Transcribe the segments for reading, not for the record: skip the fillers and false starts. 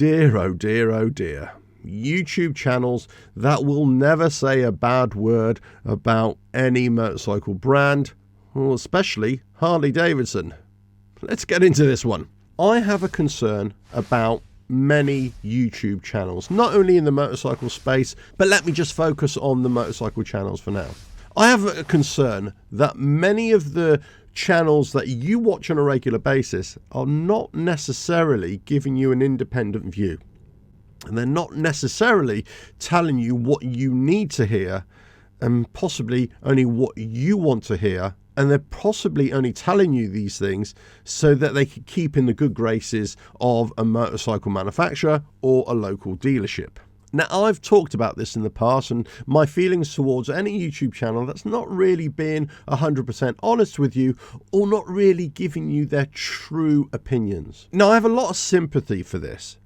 dear, oh dear, oh dear. YouTube channels that will never say a bad word about any motorcycle brand, or especially Harley Davidson. Let's get into this one. I have a concern about many YouTube channels, not only in the motorcycle space, but let me just focus on the motorcycle channels for now. I have a concern that many of the channels that you watch on a regular basis are not necessarily giving you an independent view. And they're not necessarily telling you what you need to hear, and possibly only what you want to hear. And they're possibly only telling you these things so that they can keep in the good graces of a motorcycle manufacturer or a local dealership. Now, I've talked about this in the past, and my feelings towards any YouTube channel that's not really being 100% honest with you, or not really giving you their true opinions. Now, I have a lot of sympathy for this,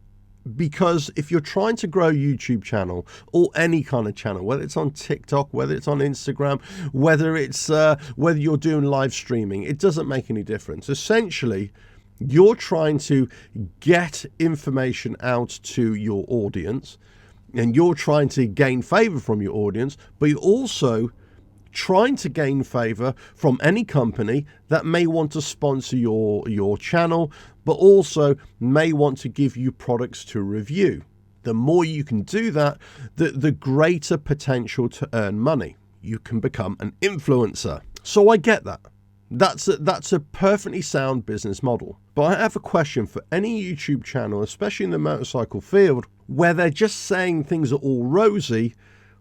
because if you're trying to grow a YouTube channel, or any kind of channel, whether it's on TikTok, whether it's on Instagram, whether you're doing live streaming, it doesn't make any difference. Essentially, you're trying to get information out to your audience, and you're trying to gain favor from your audience, but you're also trying to gain favor from any company that may want to sponsor your channel, but also may want to give you products to review. The more you can do that, the greater potential to earn money. You can become an influencer. So I get that. That's a perfectly sound business model. But I have a question for any YouTube channel, especially in the motorcycle field, where they're just saying things are all rosy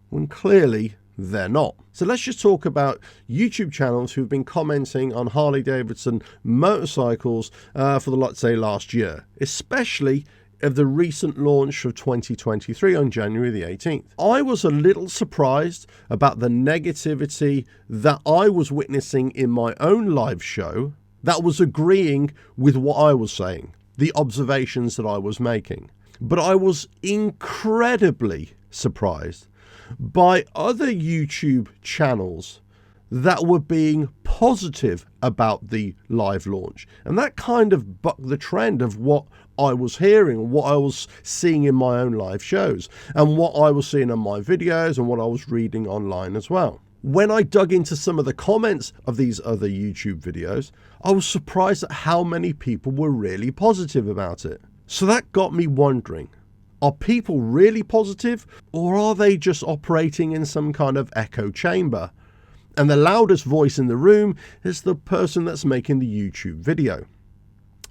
when clearly they're not. So let's just talk about YouTube channels who've been commenting on Harley Davidson motorcycles for the, let's say, last year, especially of the recent launch of 2023 on January the 18th. I was a little surprised about the negativity that I was witnessing in my own live show that was agreeing with what I was saying, the observations that I was making. But I was incredibly surprised by other YouTube channels that were being positive about the live launch. And that kind of bucked the trend of what I was hearing, what I was seeing in my own live shows, and what I was seeing on my videos, and what I was reading online as well. When I dug into some of the comments of these other YouTube videos, I was surprised at how many people were really positive about it. So that got me wondering, are people really positive, or are they just operating in some kind of echo chamber? And the loudest voice in the room is the person that's making the YouTube video.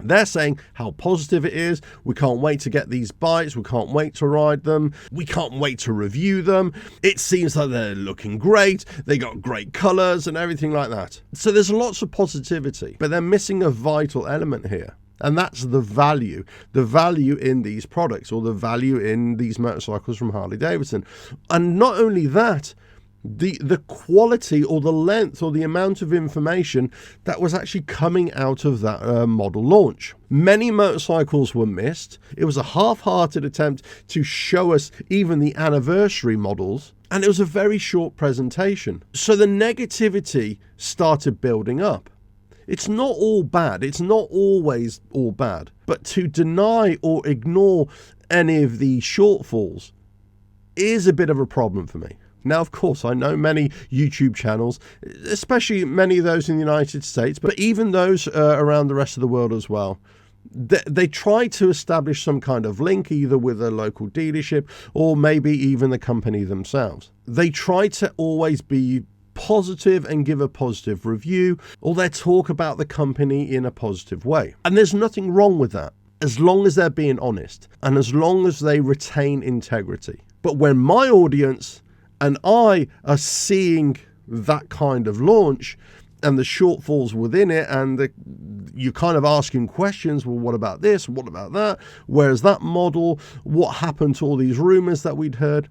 They're saying how positive it is. We can't wait to get these bikes. We can't wait to ride them. We can't wait to review them. It seems like they're looking great. They got great colors and everything like that. So there's lots of positivity, but they're missing a vital element here. And that's the value in these products, or the value in these motorcycles from Harley Davidson. And not only that, the quality, or the length, or the amount of information that was actually coming out of that model launch. Many motorcycles were missed. It was a half-hearted attempt to show us even the anniversary models, and it was a very short presentation. So the negativity started building up. It's not all bad. It's not always all bad. But to deny or ignore any of the shortfalls is a bit of a problem for me. Now, of course, I know many YouTube channels, especially many of those in the United States, but even those around the rest of the world as well, they try to establish some kind of link, either with a local dealership or maybe even the company themselves. They try to always be positive and give a positive review, or they talk about the company in a positive way. And there's nothing wrong with that, as long as they're being honest and as long as they retain integrity. But when my audience and I are seeing that kind of launch and the shortfalls within it, and you're kind of asking questions, well, what about this? What about that? Where's that model? What happened to all these rumors that we'd heard?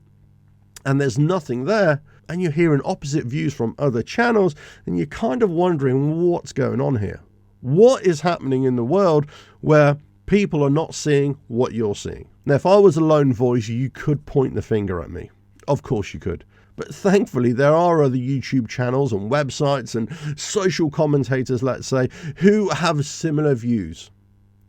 And there's nothing there. And you're hearing opposite views from other channels, and you're kind of wondering what's going on here. What is happening in the world where people are not seeing what you're seeing? Now, if I was a lone voice, you could point the finger at me. Of course you could. But thankfully, there are other YouTube channels and websites and social commentators, let's say, who have similar views.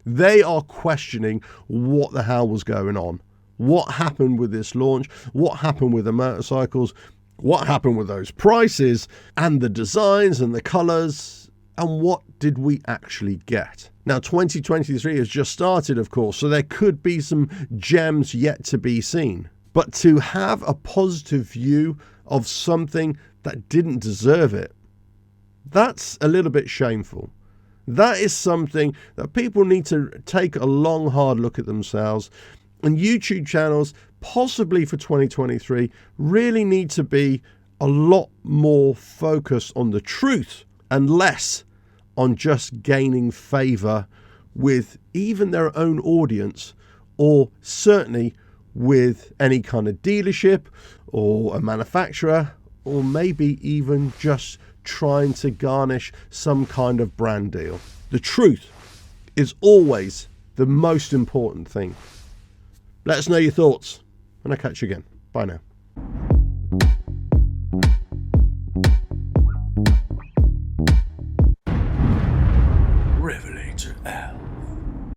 They are questioning what the hell was going on. What happened with this launch? What happened with the motorcycles? What happened with those prices and the designs and the colors? And what did we actually get? Now, 2023 has just started, of course, so there could be some gems yet to be seen. But to have a positive view of something that didn't deserve it, that's a little bit shameful. That is something that people need to take a long, hard look at themselves. And YouTube channels, possibly for 2023, really need to be a lot more focused on the truth and less on just gaining favor with even their own audience, or certainly with any kind of dealership or a manufacturer, or maybe even just trying to garnish some kind of brand deal. The truth is always the most important thing. Let us know your thoughts, and I'll catch you again. Bye now.